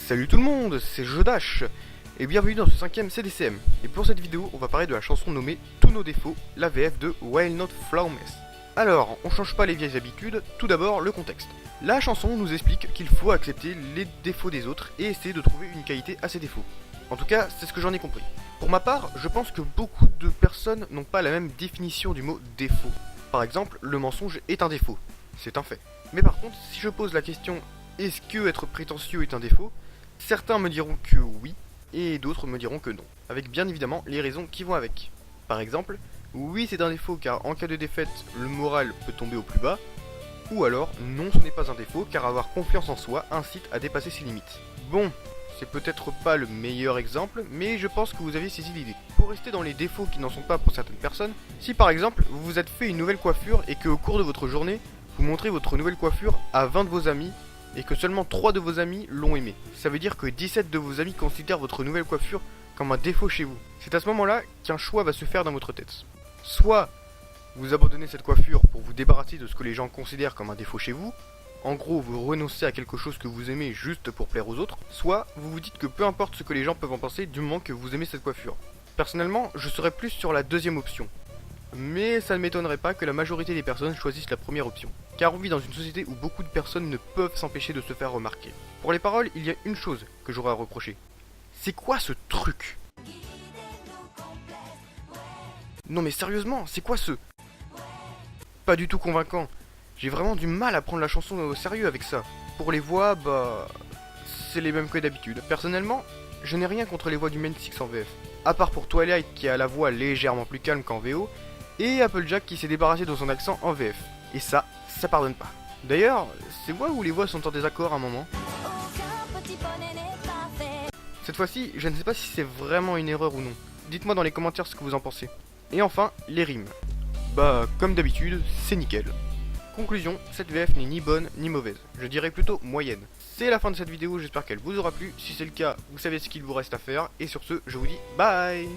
Salut tout le monde, c'est Jodash et bienvenue dans ce 5ème CDCM. Et pour cette vidéo, on va parler de la chanson nommée Tous nos défauts, la VF de Wild Not Flawless. Alors, on change pas les vieilles habitudes, tout d'abord le contexte. La chanson nous explique qu'il faut accepter les défauts des autres et essayer de trouver une qualité à ces défauts. En tout cas, c'est ce que j'en ai compris. Pour ma part, je pense que beaucoup de personnes n'ont pas la même définition du mot défaut. Par exemple, le mensonge est un défaut, c'est un fait. Mais par contre, si je pose la question est-ce que être prétentieux est un défaut, certains me diront que oui, et d'autres me diront que non, avec bien évidemment les raisons qui vont avec. Par exemple, oui c'est un défaut car en cas de défaite, le moral peut tomber au plus bas, ou alors non ce n'est pas un défaut car avoir confiance en soi incite à dépasser ses limites. Bon, c'est peut-être pas le meilleur exemple, mais je pense que vous avez saisi l'idée. Pour rester dans les défauts qui n'en sont pas pour certaines personnes, si par exemple vous vous êtes fait une nouvelle coiffure et que au cours de votre journée, vous montrez votre nouvelle coiffure à 20 de vos amis, et que seulement 3 de vos amis l'ont aimé. Ça veut dire que 17 de vos amis considèrent votre nouvelle coiffure comme un défaut chez vous. C'est à ce moment-là qu'un choix va se faire dans votre tête. Soit vous abandonnez cette coiffure pour vous débarrasser de ce que les gens considèrent comme un défaut chez vous, en gros vous renoncez à quelque chose que vous aimez juste pour plaire aux autres, soit vous vous dites que peu importe ce que les gens peuvent en penser du moment que vous aimez cette coiffure. Personnellement, je serais plus sur la deuxième option. Mais ça ne m'étonnerait pas que la majorité des personnes choisissent la première option, car on vit dans une société où beaucoup de personnes ne peuvent s'empêcher de se faire remarquer. Pour les paroles, il y a une chose que j'aurais à reprocher. C'est quoi ce truc? Non mais sérieusement, c'est quoi ce... Pas du tout convaincant. J'ai vraiment du mal à prendre la chanson au sérieux avec ça. Pour les voix, bah... c'est les mêmes que d'habitude. Personnellement, je n'ai rien contre les voix du Main Six en VF. À part pour Twilight qui a la voix légèrement plus calme qu'en VO, et Applejack qui s'est débarrassé de son accent en VF. Et ça pardonne pas. D'ailleurs, c'est moi où les voix sont en désaccord à un moment. Cette fois-ci, je ne sais pas si c'est vraiment une erreur ou non. Dites-moi dans les commentaires ce que vous en pensez. Et enfin, les rimes. Bah, comme d'habitude, c'est nickel. Conclusion, cette VF n'est ni bonne ni mauvaise. Je dirais plutôt moyenne. C'est la fin de cette vidéo, j'espère qu'elle vous aura plu. Si c'est le cas, vous savez ce qu'il vous reste à faire. Et sur ce, je vous dis bye!